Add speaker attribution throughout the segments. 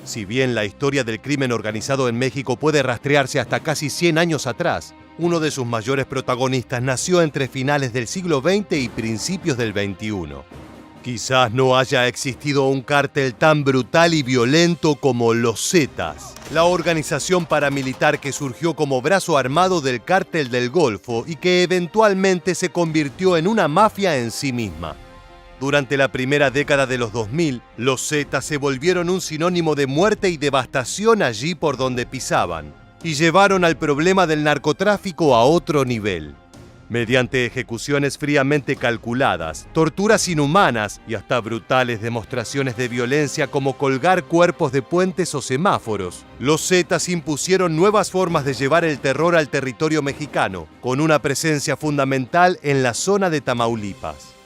Speaker 1: Si bien la historia del crimen organizado en México puede rastrearse hasta casi 100 años atrás, uno de sus mayores protagonistas nació entre finales del siglo XX y principios del XXI. Quizás no haya existido un cártel tan brutal y violento como los Zetas, la organización paramilitar que surgió como brazo armado del Cártel del Golfo y que eventualmente se convirtió en una mafia en sí misma. Durante la primera década de los 2000, los Zetas se volvieron un sinónimo de muerte y devastación allí por donde pisaban, y llevaron al problema del narcotráfico a otro nivel. Mediante ejecuciones fríamente calculadas, torturas inhumanas y hasta brutales demostraciones de violencia como colgar cuerpos de puentes o semáforos, los Zetas impusieron nuevas formas de llevar el terror al territorio mexicano, con una presencia fundamental en la zona de Tamaulipas.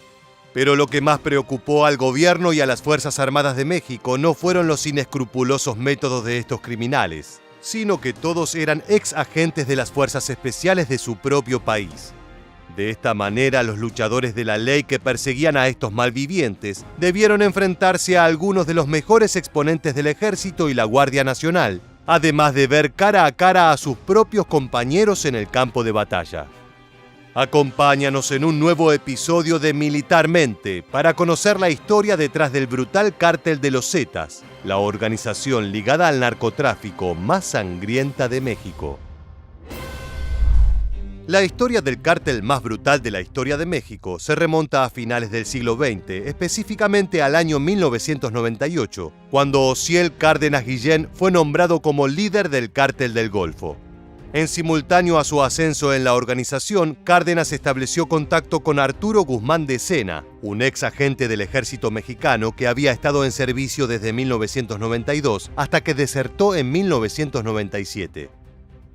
Speaker 1: Pero lo que más preocupó al gobierno y a las Fuerzas Armadas de México no fueron los inescrupulosos métodos de estos criminales, sino que todos eran ex agentes de las fuerzas especiales de su propio país. De esta manera, los luchadores de la ley que perseguían a estos malvivientes debieron enfrentarse a algunos de los mejores exponentes del Ejército y la Guardia Nacional, además de ver cara a cara a sus propios compañeros en el campo de batalla. Acompáñanos en un nuevo episodio de Militarmente para conocer la historia detrás del brutal cártel de los Zetas, la organización ligada al narcotráfico más sangrienta de México. La historia del cártel más brutal de la historia de México se remonta a finales del siglo XX, específicamente al año 1998, cuando Osiel Cárdenas Guillén fue nombrado como líder del Cártel del Golfo. En simultáneo a su ascenso en la organización, Cárdenas estableció contacto con Arturo Guzmán de Sena, un ex agente del ejército mexicano que había estado en servicio desde 1992 hasta que desertó en 1997.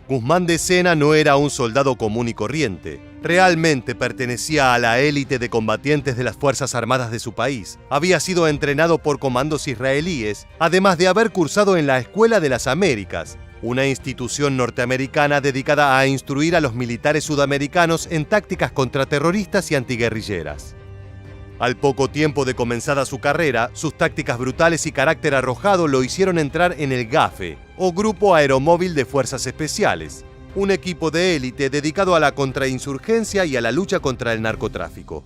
Speaker 1: Guzmán de Sena no era un soldado común y corriente. Realmente pertenecía a la élite de combatientes de las Fuerzas Armadas de su país. Había sido entrenado por comandos israelíes, además de haber cursado en la Escuela de las Américas, una institución norteamericana dedicada a instruir a los militares sudamericanos en tácticas contraterroristas y antiguerrilleras. Al poco tiempo de comenzada su carrera, sus tácticas brutales y carácter arrojado lo hicieron entrar en el GAFE, o Grupo Aeromóvil de Fuerzas Especiales, un equipo de élite dedicado a la contrainsurgencia y a la lucha contra el narcotráfico.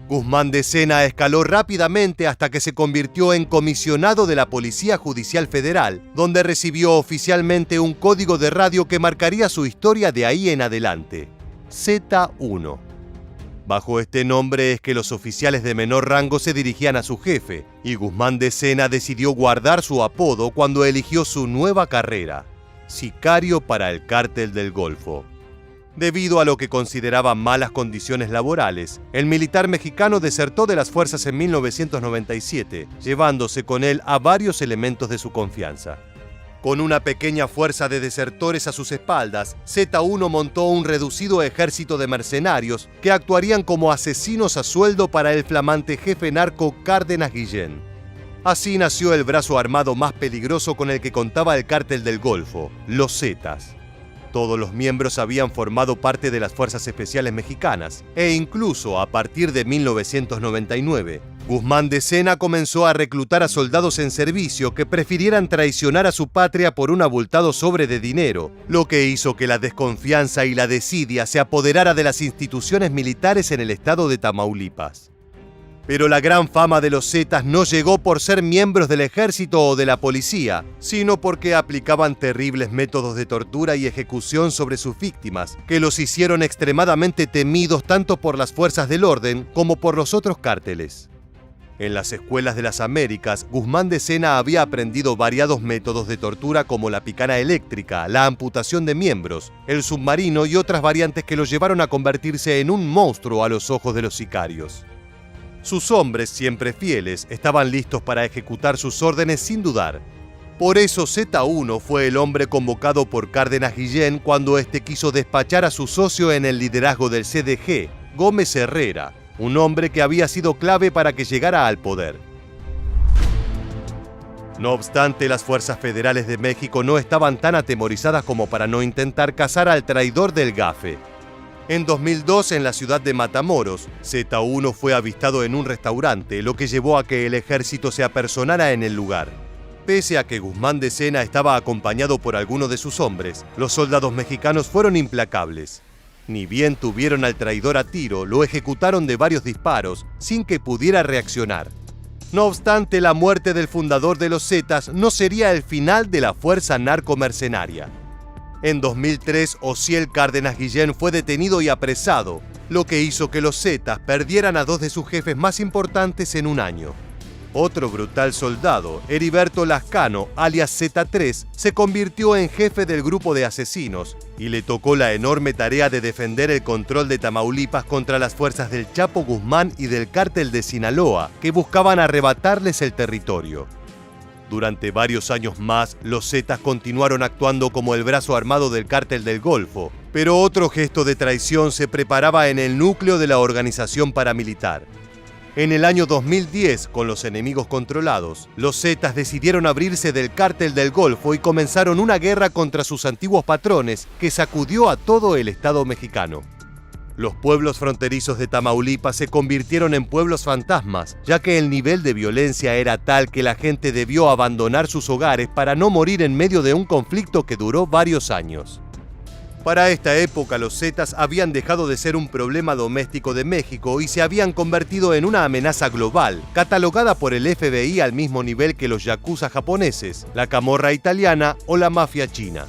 Speaker 1: Guzmán de Sena escaló rápidamente hasta que se convirtió en comisionado de la Policía Judicial Federal, donde recibió oficialmente un código de radio que marcaría su historia de ahí en adelante: Z1. Bajo este nombre es que los oficiales de menor rango se dirigían a su jefe, y Guzmán de Sena decidió guardar su apodo cuando eligió su nueva carrera: sicario para el Cártel del Golfo. Debido a lo que consideraba malas condiciones laborales, el militar mexicano desertó de las fuerzas en 1997, llevándose con él a varios elementos de su confianza. Con una pequeña fuerza de desertores a sus espaldas, Z1 montó un reducido ejército de mercenarios que actuarían como asesinos a sueldo para el flamante jefe narco Cárdenas Guillén. Así nació el brazo armado más peligroso con el que contaba el Cártel del Golfo, los Zetas. Todos los miembros habían formado parte de las Fuerzas Especiales Mexicanas, e incluso a partir de 1999, Guzmán de Sena comenzó a reclutar a soldados en servicio que prefirieran traicionar a su patria por un abultado sobre de dinero, lo que hizo que la desconfianza y la desidia se apoderara de las instituciones militares en el estado de Tamaulipas. Pero la gran fama de los Zetas no llegó por ser miembros del ejército o de la policía, sino porque aplicaban terribles métodos de tortura y ejecución sobre sus víctimas, que los hicieron extremadamente temidos tanto por las fuerzas del orden como por los otros cárteles. En las escuelas de las Américas, Guzmán de Sena había aprendido variados métodos de tortura como la picana eléctrica, la amputación de miembros, el submarino y otras variantes que lo llevaron a convertirse en un monstruo a los ojos de los sicarios. Sus hombres, siempre fieles, estaban listos para ejecutar sus órdenes sin dudar. Por eso Z1 fue el hombre convocado por Cárdenas Guillén cuando éste quiso despachar a su socio en el liderazgo del CDG, Gómez Herrera, un hombre que había sido clave para que llegara al poder. No obstante, las fuerzas federales de México no estaban tan atemorizadas como para no intentar cazar al traidor del GAFE. En 2002, en la ciudad de Matamoros, Z1 fue avistado en un restaurante, lo que llevó a que el ejército se apersonara en el lugar. Pese a que Guzmán de Sena estaba acompañado por alguno de sus hombres, los soldados mexicanos fueron implacables. Ni bien tuvieron al traidor a tiro, lo ejecutaron de varios disparos, sin que pudiera reaccionar. No obstante, la muerte del fundador de los Zetas no sería el final de la fuerza narcomercenaria. En 2003, Osiel Cárdenas Guillén fue detenido y apresado, lo que hizo que los Zetas perdieran a dos de sus jefes más importantes en un año. Otro brutal soldado, Heriberto Lascano, alias Z3, se convirtió en jefe del grupo de asesinos y le tocó la enorme tarea de defender el control de Tamaulipas contra las fuerzas del Chapo Guzmán y del Cártel de Sinaloa, que buscaban arrebatarles el territorio. Durante varios años más, los Zetas continuaron actuando como el brazo armado del Cártel del Golfo, pero otro gesto de traición se preparaba en el núcleo de la organización paramilitar. En el año 2010, con los enemigos controlados, los Zetas decidieron abrirse del Cártel del Golfo y comenzaron una guerra contra sus antiguos patrones que sacudió a todo el Estado mexicano. Los pueblos fronterizos de Tamaulipas se convirtieron en pueblos fantasmas, ya que el nivel de violencia era tal que la gente debió abandonar sus hogares para no morir en medio de un conflicto que duró varios años. Para esta época, los Zetas habían dejado de ser un problema doméstico de México y se habían convertido en una amenaza global, catalogada por el FBI al mismo nivel que los yakuza japoneses, la camorra italiana o la mafia china.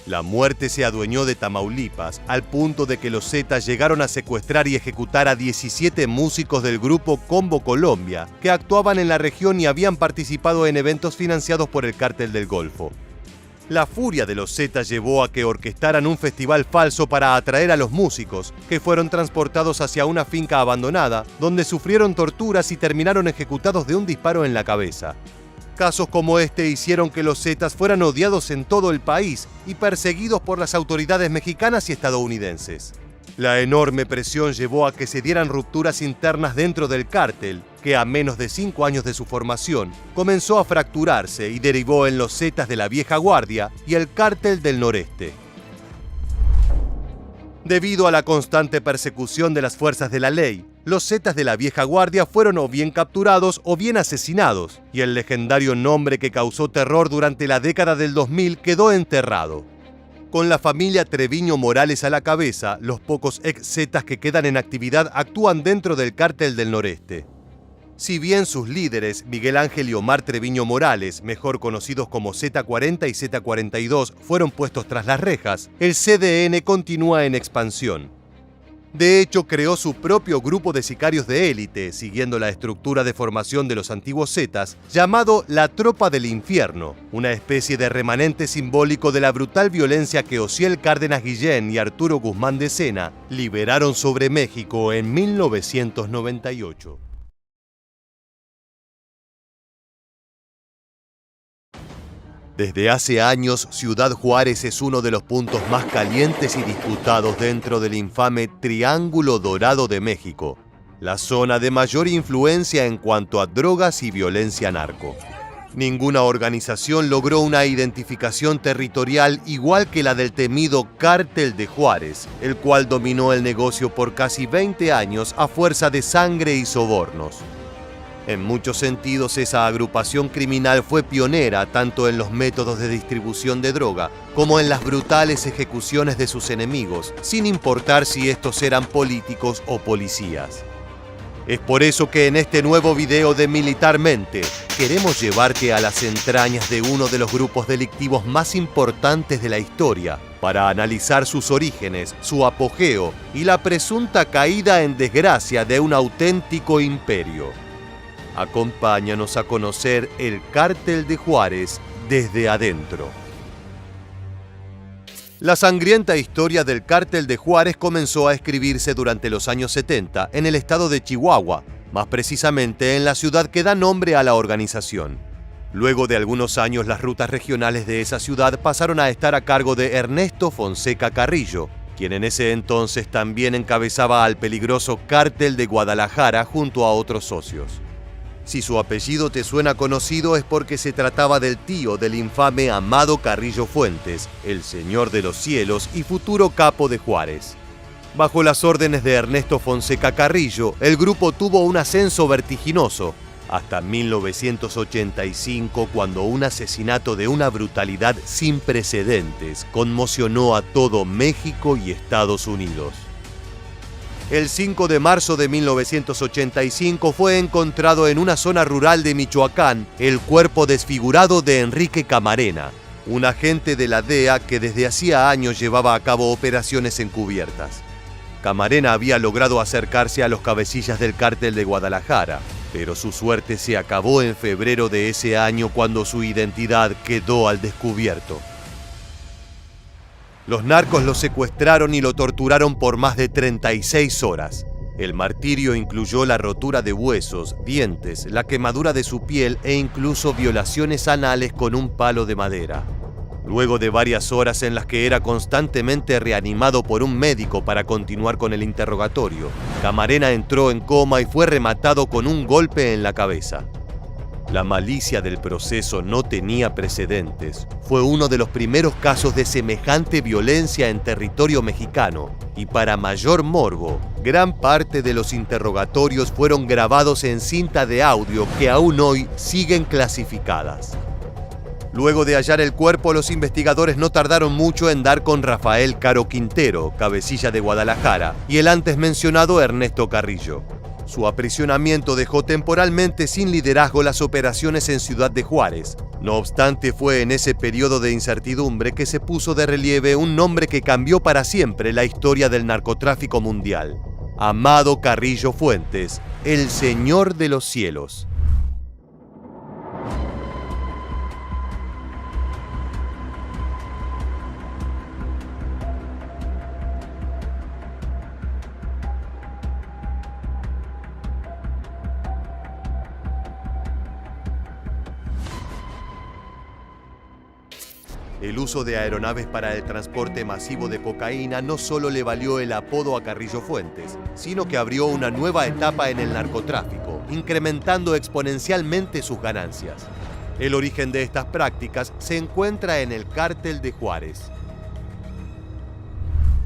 Speaker 1: La muerte se adueñó de Tamaulipas, al punto de que los Zetas llegaron a secuestrar y ejecutar a 17 músicos del grupo Combo Colombia, que actuaban en la región y habían participado en eventos financiados por el Cártel del Golfo. La furia de los Zetas llevó a que orquestaran un festival falso para atraer a los músicos, que fueron transportados hacia una finca abandonada, donde sufrieron torturas y terminaron ejecutados de un disparo en la cabeza. Casos como este hicieron que los Zetas fueran odiados en todo el país y perseguidos por las autoridades mexicanas y estadounidenses. La enorme presión llevó a que se dieran rupturas internas dentro del cártel, que a menos de 5 años de su formación, comenzó a fracturarse y derivó en los Zetas de la Vieja Guardia y el Cártel del Noreste. Debido a la constante persecución de las fuerzas de la ley, los Zetas de la Vieja Guardia fueron o bien capturados o bien asesinados, y el legendario nombre que causó terror durante la década del 2000 quedó enterrado. Con la familia Treviño Morales a la cabeza, los pocos ex-Zetas que quedan en actividad actúan dentro del Cártel del Noreste. Si bien sus líderes, Miguel Ángel y Omar Treviño Morales, mejor conocidos como Z40 y Z42, fueron puestos tras las rejas, el CDN continúa en expansión. De hecho, creó su propio grupo de sicarios de élite, siguiendo la estructura de formación de los antiguos Zetas, llamado la Tropa del Infierno, una especie de remanente simbólico de la brutal violencia que Osiel Cárdenas Guillén y Arturo Guzmán de Sena liberaron sobre México en 1998. Desde hace años, Ciudad Juárez es uno de los puntos más calientes y disputados dentro del infame Triángulo Dorado de México, la zona de mayor influencia en cuanto a drogas y violencia narco. Ninguna organización logró una identificación territorial igual que la del temido Cártel de Juárez, el cual dominó el negocio por casi 20 años a fuerza de sangre y sobornos. En muchos sentidos, esa agrupación criminal fue pionera tanto en los métodos de distribución de droga como en las brutales ejecuciones de sus enemigos, sin importar si estos eran políticos o policías. Es por eso que en este nuevo video de Militarmente queremos llevarte a las entrañas de uno de los grupos delictivos más importantes de la historia, para analizar sus orígenes, su apogeo y la presunta caída en desgracia de un auténtico imperio. Acompáñanos a conocer el Cártel de Juárez desde adentro. La sangrienta historia del Cártel de Juárez comenzó a escribirse durante los años 70 en el estado de Chihuahua, más precisamente en la ciudad que da nombre a la organización. Luego de algunos años, las rutas regionales de esa ciudad pasaron a estar a cargo de Ernesto Fonseca Carrillo, quien en ese entonces también encabezaba al peligroso Cártel de Guadalajara junto a otros socios. Si su apellido te suena conocido es porque se trataba del tío del infame Amado Carrillo Fuentes, el Señor de los Cielos y futuro capo de Juárez. Bajo las órdenes de Ernesto Fonseca Carrillo, el grupo tuvo un ascenso vertiginoso, hasta 1985, cuando un asesinato de una brutalidad sin precedentes conmocionó a todo México y Estados Unidos. El 5 de marzo de 1985 fue encontrado en una zona rural de Michoacán el cuerpo desfigurado de Enrique Camarena, un agente de la DEA que desde hacía años llevaba a cabo operaciones encubiertas. Camarena había logrado acercarse a los cabecillas del cártel de Guadalajara, pero su suerte se acabó en febrero de ese año cuando su identidad quedó al descubierto. Los narcos lo secuestraron y lo torturaron por más de 36 horas. El martirio incluyó la rotura de huesos, dientes, la quemadura de su piel e incluso violaciones anales con un palo de madera. Luego de varias horas en las que era constantemente reanimado por un médico para continuar con el interrogatorio, Camarena entró en coma y fue rematado con un golpe en la cabeza. La malicia del proceso no tenía precedentes. Fue uno de los primeros casos de semejante violencia en territorio mexicano y, para mayor morbo, gran parte de los interrogatorios fueron grabados en cinta de audio que aún hoy siguen clasificadas. Luego de hallar el cuerpo, los investigadores no tardaron mucho en dar con Rafael Caro Quintero, cabecilla de Guadalajara, y el antes mencionado Ernesto Carrillo. Su aprisionamiento dejó temporalmente sin liderazgo las operaciones en Ciudad de Juárez. No obstante, fue en ese periodo de incertidumbre que se puso de relieve un nombre que cambió para siempre la historia del narcotráfico mundial: Amado Carrillo Fuentes, el Señor de los Cielos. El uso de aeronaves para el transporte masivo de cocaína no solo le valió el apodo a Carrillo Fuentes, sino que abrió una nueva etapa en el narcotráfico, incrementando exponencialmente sus ganancias. El origen de estas prácticas se encuentra en el Cártel de Juárez.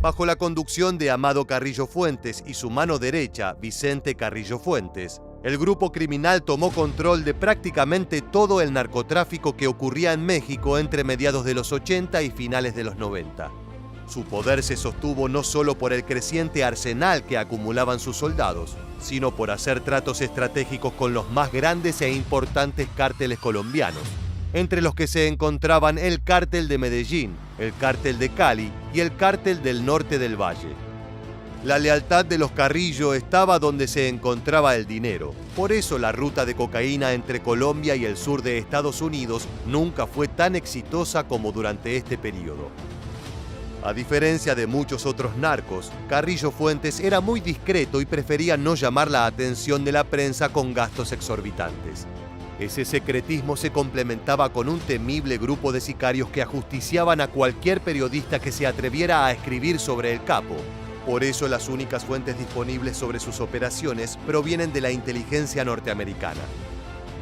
Speaker 1: Bajo la conducción de Amado Carrillo Fuentes y su mano derecha, Vicente Carrillo Fuentes, el grupo criminal tomó control de prácticamente todo el narcotráfico que ocurría en México entre mediados de los 80 y finales de los 90. Su poder se sostuvo no solo por el creciente arsenal que acumulaban sus soldados, sino por hacer tratos estratégicos con los más grandes e importantes cárteles colombianos, entre los que se encontraban el Cártel de Medellín, el Cártel de Cali y el Cártel del Norte del Valle. La lealtad de los Carrillo estaba donde se encontraba el dinero. Por eso la ruta de cocaína entre Colombia y el sur de Estados Unidos nunca fue tan exitosa como durante este periodo. A diferencia de muchos otros narcos, Carrillo Fuentes era muy discreto y prefería no llamar la atención de la prensa con gastos exorbitantes. Ese secretismo se complementaba con un temible grupo de sicarios que ajusticiaban a cualquier periodista que se atreviera a escribir sobre el capo. Por eso las únicas fuentes disponibles sobre sus operaciones provienen de la inteligencia norteamericana.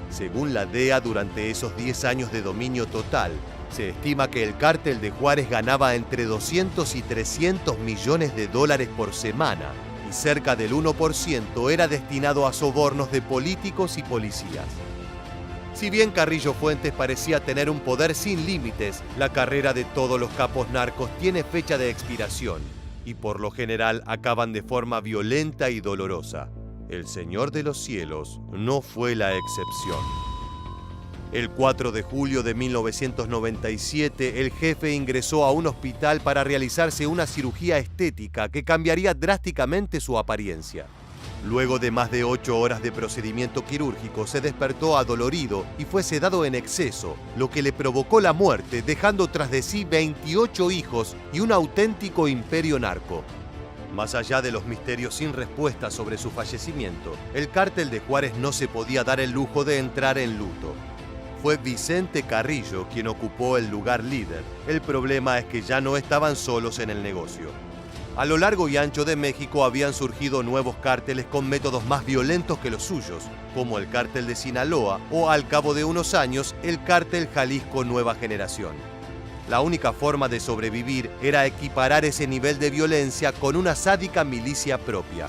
Speaker 1: Según la DEA, durante esos 10 años de dominio total, se estima que el Cártel de Juárez ganaba entre 200 y 300 millones de dólares por semana, y cerca del 1% era destinado a sobornos de políticos y policías. Si bien Carrillo Fuentes parecía tener un poder sin límites, la carrera de todos los capos narcos tiene fecha de expiración, y por lo general acaban de forma violenta y dolorosa. El Señor de los Cielos no fue la excepción. El 4 de julio de 1997, el jefe ingresó a un hospital para realizarse una cirugía estética que cambiaría drásticamente su apariencia. Luego de más de 8 horas de procedimiento quirúrgico, se despertó adolorido y fue sedado en exceso, lo que le provocó la muerte, dejando tras de sí 28 hijos y un auténtico imperio narco. Más allá de los misterios sin respuesta sobre su fallecimiento, el Cártel de Juárez no se podía dar el lujo de entrar en luto. Fue Vicente Carrillo quien ocupó el lugar líder. El problema es que ya no estaban solos en el negocio. A lo largo y ancho de México habían surgido nuevos cárteles con métodos más violentos que los suyos, como el Cártel de Sinaloa o, al cabo de unos años, el Cártel Jalisco Nueva Generación. La única forma de sobrevivir era equiparar ese nivel de violencia con una sádica milicia propia.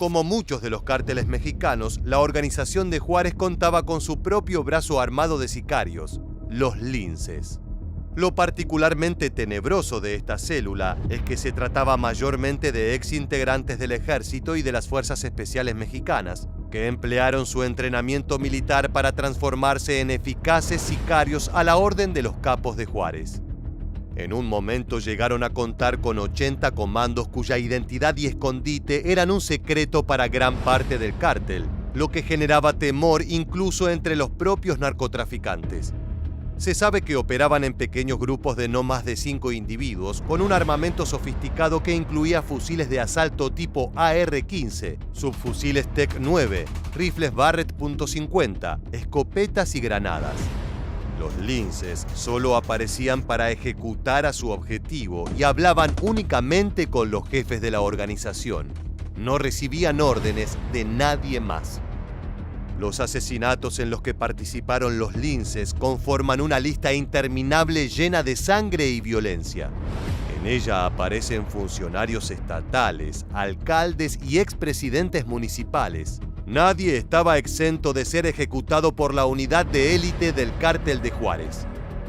Speaker 1: como muchos de los cárteles mexicanos, la organización de Juárez contaba con su propio brazo armado de sicarios, los linces. Lo particularmente tenebroso de esta célula es que se trataba mayormente de exintegrantes del ejército y de las fuerzas especiales mexicanas, que emplearon su entrenamiento militar para transformarse en eficaces sicarios a la orden de los capos de Juárez. En un momento llegaron a contar con 80 comandos cuya identidad y escondite eran un secreto para gran parte del cártel, lo que generaba temor incluso entre los propios narcotraficantes. Se sabe que operaban en pequeños grupos de no más de 5 individuos, con un armamento sofisticado que incluía fusiles de asalto tipo AR-15, subfusiles TEC-9, rifles Barrett .50, escopetas y granadas. Los linces solo aparecían para ejecutar a su objetivo y hablaban únicamente con los jefes de la organización. No recibían órdenes de nadie más. Los asesinatos en los que participaron los linces conforman una lista interminable llena de sangre y violencia. En ella aparecen funcionarios estatales, alcaldes y expresidentes municipales. Nadie estaba exento de ser ejecutado por la unidad de élite del cártel de Juárez.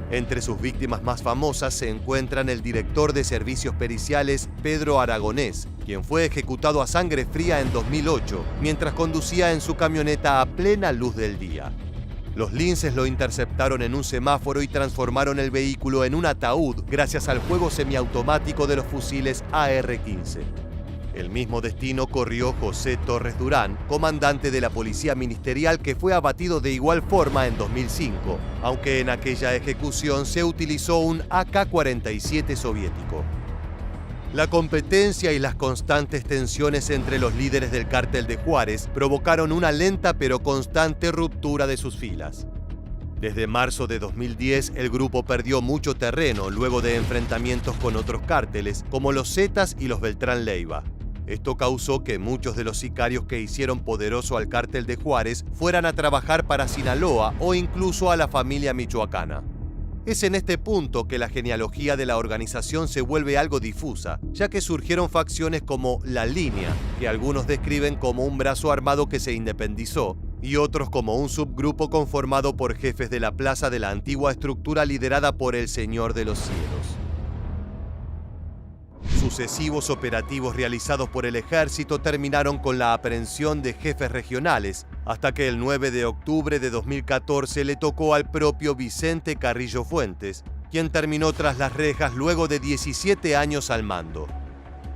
Speaker 1: Entre sus víctimas más famosas se encuentran el director de servicios periciales Pedro Aragonés, quien fue ejecutado a sangre fría en 2008, mientras conducía en su camioneta a plena luz del día. Los linces lo interceptaron en un semáforo y transformaron el vehículo en un ataúd gracias al fuego semiautomático de los fusiles AR-15. El mismo destino corrió José Torres Durán, comandante de la Policía Ministerial, que fue abatido de igual forma en 2005, aunque en aquella ejecución se utilizó un AK-47 soviético. La competencia y las constantes tensiones entre los líderes del cártel de Juárez provocaron una lenta pero constante ruptura de sus filas. Desde marzo de 2010, el grupo perdió mucho terreno luego de enfrentamientos con otros cárteles, como los Zetas y los Beltrán Leiva. Esto causó que muchos de los sicarios que hicieron poderoso al cártel de Juárez fueran a trabajar para Sinaloa o incluso a la familia michoacana. Es en este punto que la genealogía de la organización se vuelve algo difusa, ya que surgieron facciones como La Línea, que algunos describen como un brazo armado que se independizó, y otros como un subgrupo conformado por jefes de la plaza de la antigua estructura liderada por el Señor de los Cielos. Sucesivos operativos realizados por el ejército terminaron con la aprehensión de jefes regionales, hasta que el 9 de octubre de 2014 le tocó al propio Vicente Carrillo Fuentes, quien terminó tras las rejas luego de 17 años al mando.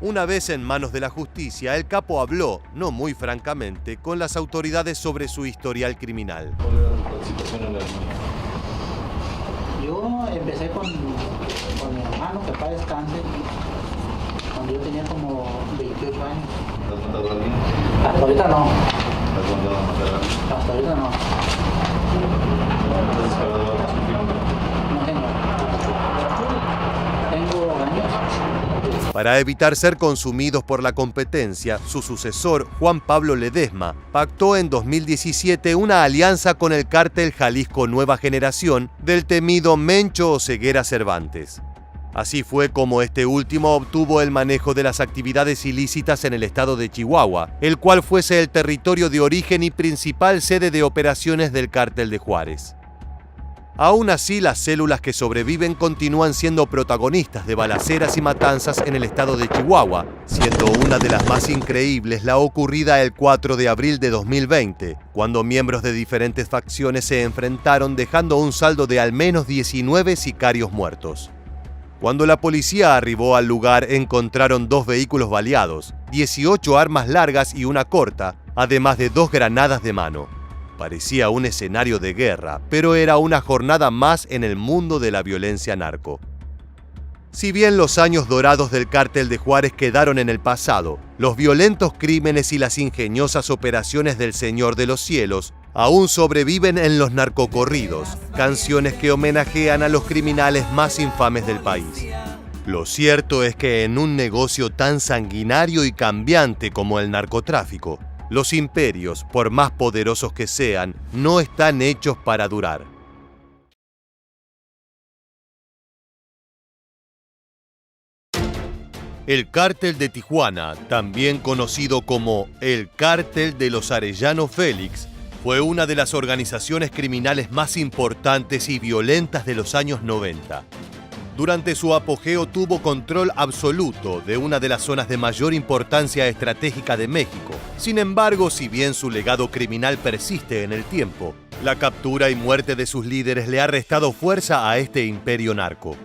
Speaker 1: Una vez en manos de la justicia, el capo habló, no muy francamente, con las autoridades sobre su historial criminal.
Speaker 2: ¿Cuál era la situación en la línea?
Speaker 3: Yo empecé con mi hermano, que para descanse, cuando yo tenía como 28 años.
Speaker 2: ¿Has matado a alguien?
Speaker 3: Hasta ahorita no.
Speaker 2: ¿Has mandado a matar a alguien?
Speaker 3: Hasta ahorita no.
Speaker 2: ¿Has disparado a más tiempo?
Speaker 3: No, señor. Tengo años.
Speaker 1: Para evitar ser consumidos por la competencia, su sucesor, Juan Pablo Ledesma, pactó en 2017 una alianza con el cártel Jalisco Nueva Generación del temido Mencho Oseguera Cervantes. Así fue como este último obtuvo el manejo de las actividades ilícitas en el estado de Chihuahua, el cual fuese el territorio de origen y principal sede de operaciones del cártel de Juárez. Aún así, las células que sobreviven continúan siendo protagonistas de balaceras y matanzas en el estado de Chihuahua, siendo una de las más increíbles la ocurrida el 4 de abril de 2020, cuando miembros de diferentes facciones se enfrentaron dejando un saldo de al menos 19 sicarios muertos. Cuando la policía arribó al lugar, encontraron 2 vehículos baleados, 18 armas largas y una corta, además de 2 granadas de mano. Parecía un escenario de guerra, pero era una jornada más en el mundo de la violencia narco. Si bien los años dorados del cártel de Juárez quedaron en el pasado, los violentos crímenes y las ingeniosas operaciones del Señor de los Cielos aún sobreviven en los narcocorridos, canciones que homenajean a los criminales más infames del país. Lo cierto es que en un negocio tan sanguinario y cambiante como el narcotráfico, los imperios, por más poderosos que sean, no están hechos para durar. El Cártel de Tijuana, también conocido como el Cártel de los Arellano Félix, fue una de las organizaciones criminales más importantes y violentas de los años 90. Durante su apogeo tuvo control absoluto de una de las zonas de mayor importancia estratégica de México. Sin embargo, si bien su legado criminal persiste en el tiempo, la captura y muerte de sus líderes le ha restado fuerza a este imperio narco.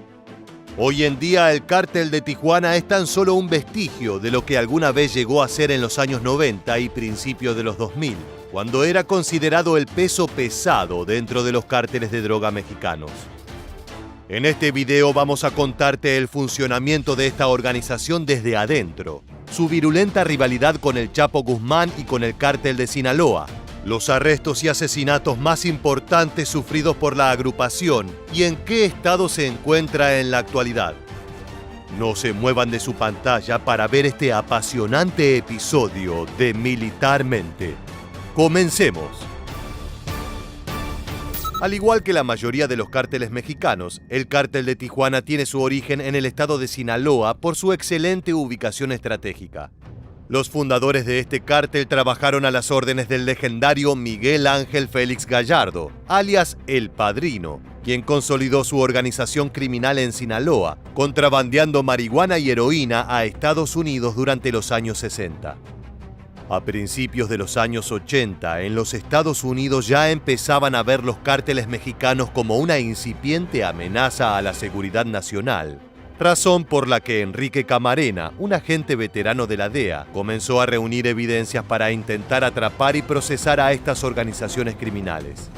Speaker 1: Hoy en día el Cártel de Tijuana es tan solo un vestigio de lo que alguna vez llegó a ser en los años 90 y principios de los 2000, cuando era considerado el peso pesado dentro de los cárteles de droga mexicanos. En este video vamos a contarte el funcionamiento de esta organización desde adentro, su virulenta rivalidad con el Chapo Guzmán y con el Cártel de Sinaloa, los arrestos y asesinatos más importantes sufridos por la agrupación y en qué estado se encuentra en la actualidad. No se muevan de su pantalla para ver este apasionante episodio de Militarmente. ¡Comencemos! Al igual que la mayoría de los cárteles mexicanos, el Cártel de Tijuana tiene su origen en el estado de Sinaloa por su excelente ubicación estratégica. Los fundadores de este cártel trabajaron a las órdenes del legendario Miguel Ángel Félix Gallardo, alias El Padrino, quien consolidó su organización criminal en Sinaloa, contrabandeando marihuana y heroína a Estados Unidos durante los años 60. A principios de los años 80, en los Estados Unidos ya empezaban a ver los cárteles mexicanos como una incipiente amenaza a la seguridad nacional, razón por la que Enrique Camarena, un agente veterano de la DEA, comenzó a reunir evidencias para intentar atrapar y procesar a estas organizaciones criminales.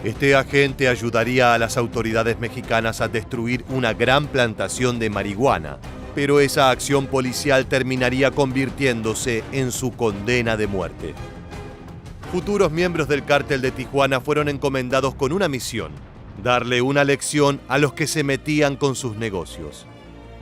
Speaker 1: Este agente ayudaría a las autoridades mexicanas a destruir una gran plantación de marihuana, pero esa acción policial terminaría convirtiéndose en su condena de muerte. Futuros miembros del Cártel de Tijuana fueron encomendados con una misión: darle una lección a los que se metían con sus negocios.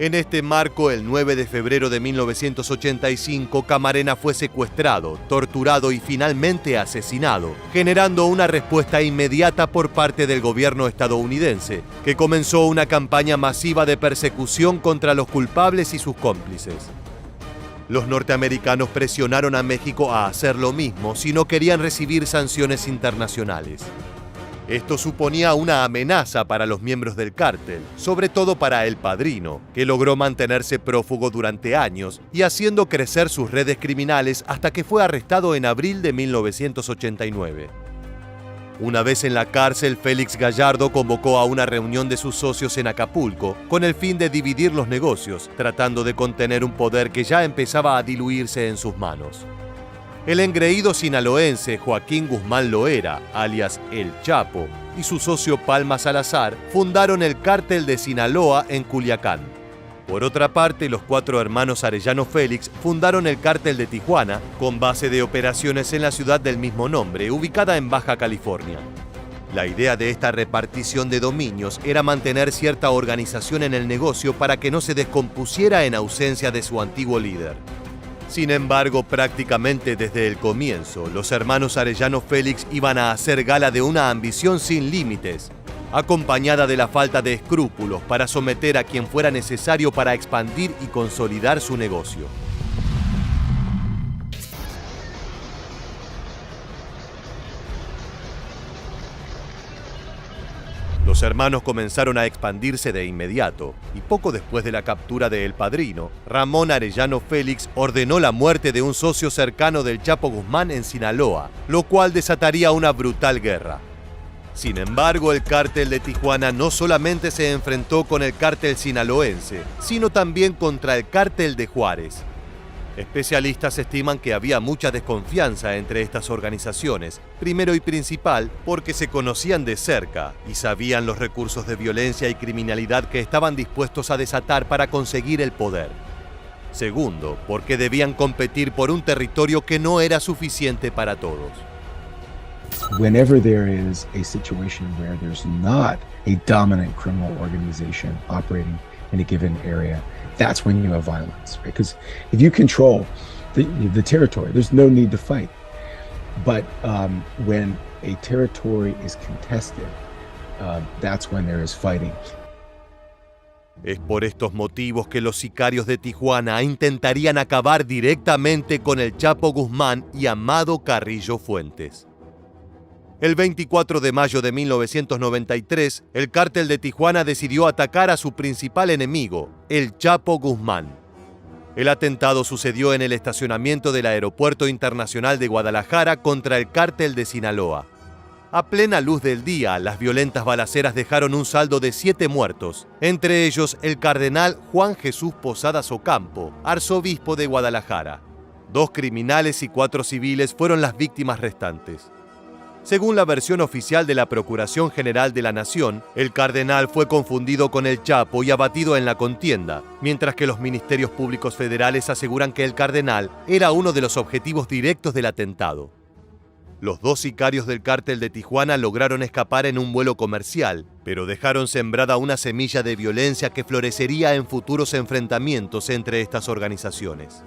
Speaker 1: En este marco, el 9 de febrero de 1985, Camarena fue secuestrado, torturado y finalmente asesinado, generando una respuesta inmediata por parte del gobierno estadounidense, que comenzó una campaña masiva de persecución contra los culpables y sus cómplices. Los norteamericanos presionaron a México a hacer lo mismo si no querían recibir sanciones internacionales. Esto suponía una amenaza para los miembros del cártel, sobre todo para El Padrino, que logró mantenerse prófugo durante años y haciendo crecer sus redes criminales hasta que fue arrestado en abril de 1989. Una vez en la cárcel, Félix Gallardo convocó a una reunión de sus socios en Acapulco con el fin de dividir los negocios, tratando de contener un poder que ya empezaba a diluirse en sus manos. El engreído sinaloense Joaquín Guzmán Loera, alias El Chapo, y su socio Palma Salazar fundaron el Cártel de Sinaloa en Culiacán. Por otra parte, los 4 hermanos Arellano Félix fundaron el Cártel de Tijuana, con base de operaciones en la ciudad del mismo nombre, ubicada en Baja California. La idea de esta repartición de dominios era mantener cierta organización en el negocio para que no se descompusiera en ausencia de su antiguo líder. Sin embargo, prácticamente desde el comienzo, los hermanos Arellano Félix iban a hacer gala de una ambición sin límites, acompañada de la falta de escrúpulos para someter a quien fuera necesario para expandir y consolidar su negocio. Los hermanos comenzaron a expandirse de inmediato, y poco después de la captura de El Padrino, Ramón Arellano Félix ordenó la muerte de un socio cercano del Chapo Guzmán en Sinaloa, lo cual desataría una brutal guerra. Sin embargo, el Cártel de Tijuana no solamente se enfrentó con el cártel sinaloense, sino también contra el Cártel de Juárez. Especialistas estiman que había mucha desconfianza entre estas organizaciones, primero y principal porque se conocían de cerca y sabían los recursos de violencia y criminalidad que estaban dispuestos a desatar para conseguir el poder. Segundo, porque debían competir por un territorio que no era suficiente para todos.
Speaker 4: Whenever there is a situation where there's not a dominant criminal organization operating in a given area, that's when you have violence, right? Because if you control the territory, there's no need to fight. But when a territory is contested, that's when there is fighting.
Speaker 1: Es por estos motivos que los sicarios de Tijuana intentarían acabar directamente con el Chapo Guzmán y Amado Carrillo Fuentes. El 24 de mayo de 1993, el cártel de Tijuana decidió atacar a su principal enemigo, el Chapo Guzmán. El atentado sucedió en el estacionamiento del Aeropuerto Internacional de Guadalajara contra el cártel de Sinaloa. A plena luz del día, las violentas balaceras dejaron un saldo de 7 muertos, entre ellos el cardenal Juan Jesús Posadas Ocampo, arzobispo de Guadalajara. 2 criminales y 4 civiles fueron las víctimas restantes. Según la versión oficial de la Procuración General de la Nación, el cardenal fue confundido con el Chapo y abatido en la contienda, mientras que los ministerios públicos federales aseguran que el cardenal era uno de los objetivos directos del atentado. Los 2 sicarios del cártel de Tijuana lograron escapar en un vuelo comercial, pero dejaron sembrada una semilla de violencia que florecería en futuros enfrentamientos entre estas organizaciones.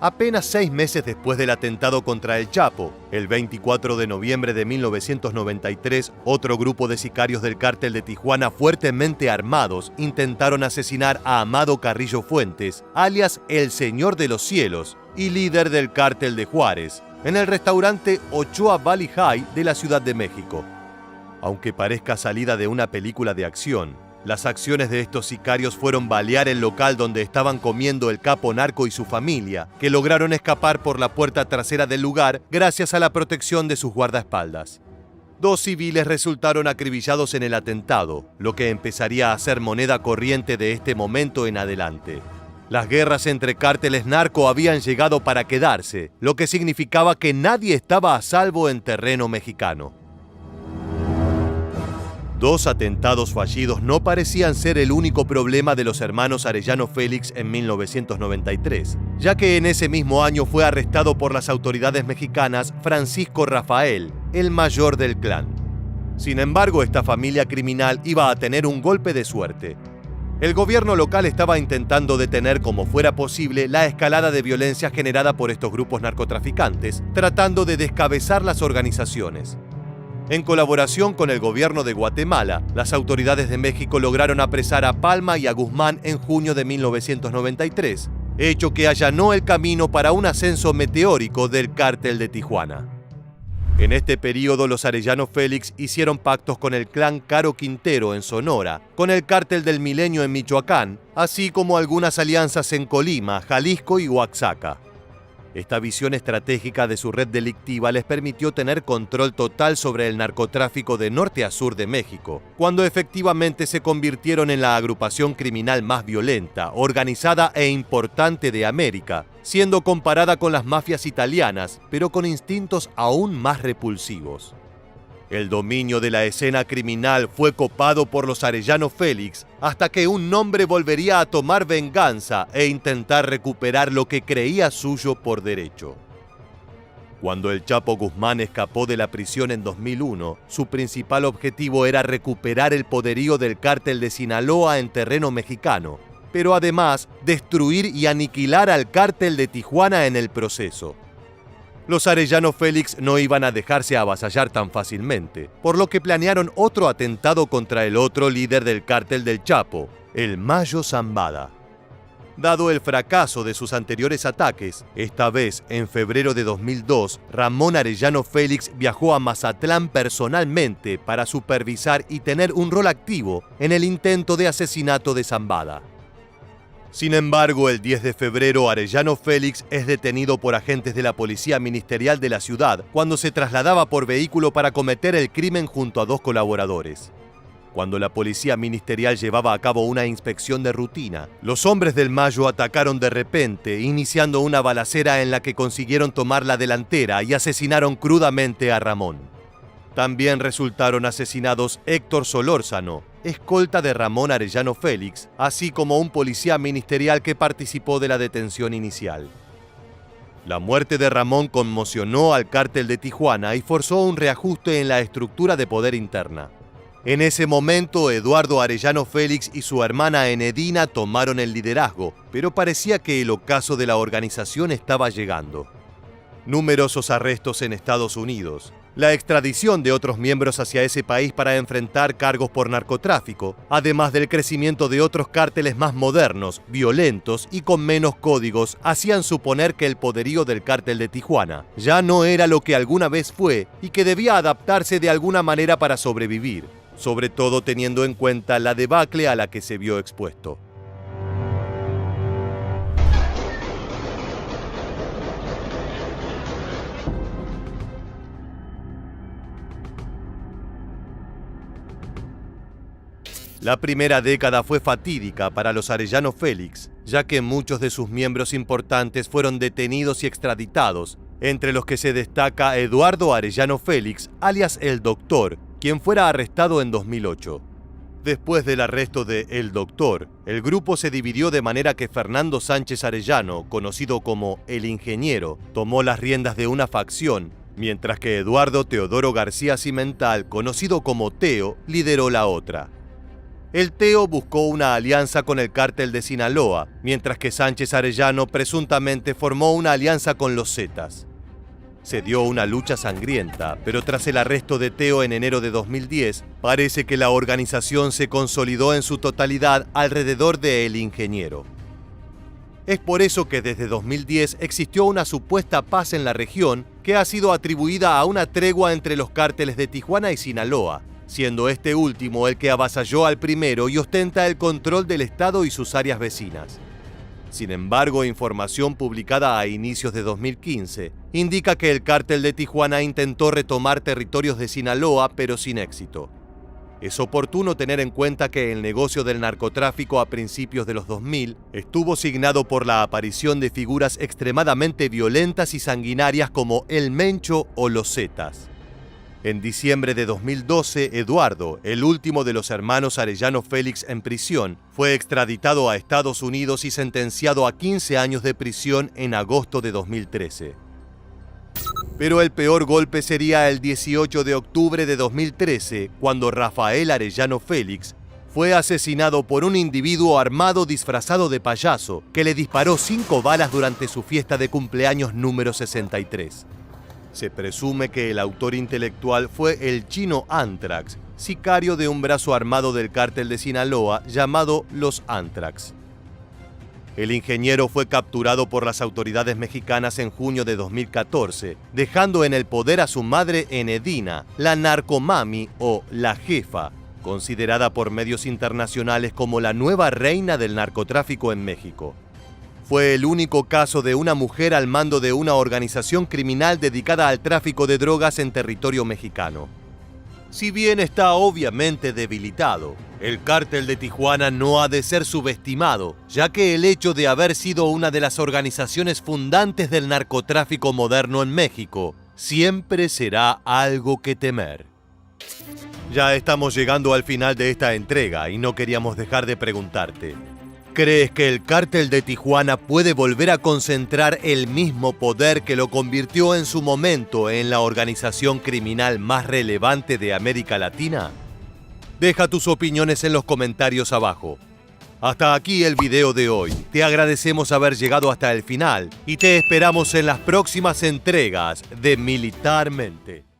Speaker 1: Apenas 6 meses después del atentado contra el Chapo, el 24 de noviembre de 1993, otro grupo de sicarios del cártel de Tijuana fuertemente armados intentaron asesinar a Amado Carrillo Fuentes, alias el Señor de los Cielos y líder del cártel de Juárez, en el restaurante Ochoa Valley High de la Ciudad de México. Aunque parezca salida de una película de acción, las acciones de estos sicarios fueron balear el local donde estaban comiendo el capo narco y su familia, que lograron escapar por la puerta trasera del lugar gracias a la protección de sus guardaespaldas. 2 civiles resultaron acribillados en el atentado, lo que empezaría a ser moneda corriente de este momento en adelante. Las guerras entre cárteles narco habían llegado para quedarse, lo que significaba que nadie estaba a salvo en terreno mexicano. 2 atentados fallidos no parecían ser el único problema de los hermanos Arellano Félix en 1993, ya que en ese mismo año fue arrestado por las autoridades mexicanas Francisco Rafael, el mayor del clan. Sin embargo, esta familia criminal iba a tener un golpe de suerte. El gobierno local estaba intentando detener como fuera posible la escalada de violencia generada por estos grupos narcotraficantes, tratando de descabezar las organizaciones. En colaboración con el gobierno de Guatemala, las autoridades de México lograron apresar a Palma y a Guzmán en junio de 1993, hecho que allanó el camino para un ascenso meteórico del cártel de Tijuana. En este periodo, los Arellano Félix hicieron pactos con el clan Caro Quintero en Sonora, con el cártel del Milenio en Michoacán, así como algunas alianzas en Colima, Jalisco y Oaxaca. Esta visión estratégica de su red delictiva les permitió tener control total sobre el narcotráfico de norte a sur de México, cuando efectivamente se convirtieron en la agrupación criminal más violenta, organizada e importante de América, siendo comparada con las mafias italianas, pero con instintos aún más repulsivos. El dominio de la escena criminal fue copado por los Arellano Félix hasta que un nombre volvería a tomar venganza e intentar recuperar lo que creía suyo por derecho. Cuando el Chapo Guzmán escapó de la prisión en 2001, su principal objetivo era recuperar el poderío del cártel de Sinaloa en terreno mexicano, pero además destruir y aniquilar al cártel de Tijuana en el proceso. Los Arellano Félix no iban a dejarse avasallar tan fácilmente, por lo que planearon otro atentado contra el otro líder del cártel del Chapo, el Mayo Zambada. Dado el fracaso de sus anteriores ataques, esta vez en febrero de 2002, Ramón Arellano Félix viajó a Mazatlán personalmente para supervisar y tener un rol activo en el intento de asesinato de Zambada. Sin embargo, el 10 de febrero, Arellano Félix es detenido por agentes de la Policía Ministerial de la ciudad cuando se trasladaba por vehículo para cometer el crimen junto a 2 colaboradores. Cuando la Policía Ministerial llevaba a cabo una inspección de rutina, los hombres del Mayo atacaron de repente, iniciando una balacera en la que consiguieron tomar la delantera y asesinaron crudamente a Ramón. También resultaron asesinados Héctor Solórzano, escolta de Ramón Arellano Félix, así como un policía ministerial que participó de la detención inicial. La muerte de Ramón conmocionó al cártel de Tijuana y forzó un reajuste en la estructura de poder interna. En ese momento, Eduardo Arellano Félix y su hermana Enedina tomaron el liderazgo, pero parecía que el ocaso de la organización estaba llegando. Numerosos arrestos en Estados Unidos, la extradición de otros miembros hacia ese país para enfrentar cargos por narcotráfico, además del crecimiento de otros cárteles más modernos, violentos y con menos códigos, hacían suponer que el poderío del cártel de Tijuana ya no era lo que alguna vez fue y que debía adaptarse de alguna manera para sobrevivir, sobre todo teniendo en cuenta la debacle a la que se vio expuesto. La primera década fue fatídica para los Arellano Félix, ya que muchos de sus miembros importantes fueron detenidos y extraditados, entre los que se destaca Eduardo Arellano Félix, alias El Doctor, quien fuera arrestado en 2008. Después del arresto de El Doctor, el grupo se dividió de manera que Fernando Sánchez Arellano, conocido como El Ingeniero, tomó las riendas de una facción, mientras que Eduardo Teodoro García Cimental, conocido como Teo, lideró la otra. El Teo buscó una alianza con el cártel de Sinaloa, mientras que Sánchez Arellano presuntamente formó una alianza con los Zetas. Se dio una lucha sangrienta, pero tras el arresto de Teo en enero de 2010, parece que la organización se consolidó en su totalidad alrededor de El Ingeniero. Es por eso que desde 2010 existió una supuesta paz en la región que ha sido atribuida a una tregua entre los cárteles de Tijuana y Sinaloa, siendo este último el que avasalló al primero y ostenta el control del estado y sus áreas vecinas. Sin embargo, información publicada a inicios de 2015 indica que el cártel de Tijuana intentó retomar territorios de Sinaloa, pero sin éxito. Es oportuno tener en cuenta que el negocio del narcotráfico a principios de los 2000 estuvo signado por la aparición de figuras extremadamente violentas y sanguinarias como El Mencho o los Zetas. En diciembre de 2012, Eduardo, el último de los hermanos Arellano Félix en prisión, fue extraditado a Estados Unidos y sentenciado a 15 años de prisión en agosto de 2013. Pero el peor golpe sería el 18 de octubre de 2013, cuando Rafael Arellano Félix fue asesinado por un individuo armado disfrazado de payaso que le disparó 5 balas durante su fiesta de cumpleaños número 63. Se presume que el autor intelectual fue el chino Antrax, sicario de un brazo armado del cártel de Sinaloa llamado Los Antrax. El ingeniero fue capturado por las autoridades mexicanas en junio de 2014, dejando en el poder a su madre Enedina, la narcomami o la jefa, considerada por medios internacionales como la nueva reina del narcotráfico en México. Fue el único caso de una mujer al mando de una organización criminal dedicada al tráfico de drogas en territorio mexicano. Si bien está obviamente debilitado, el cártel de Tijuana no ha de ser subestimado, ya que el hecho de haber sido una de las organizaciones fundantes del narcotráfico moderno en México siempre será algo que temer. Ya estamos llegando al final de esta entrega y no queríamos dejar de preguntarte: ¿crees que el cártel de Tijuana puede volver a concentrar el mismo poder que lo convirtió en su momento en la organización criminal más relevante de América Latina? Deja tus opiniones en los comentarios abajo. Hasta aquí el video de hoy. Te agradecemos haber llegado hasta el final y te esperamos en las próximas entregas de Militarmente.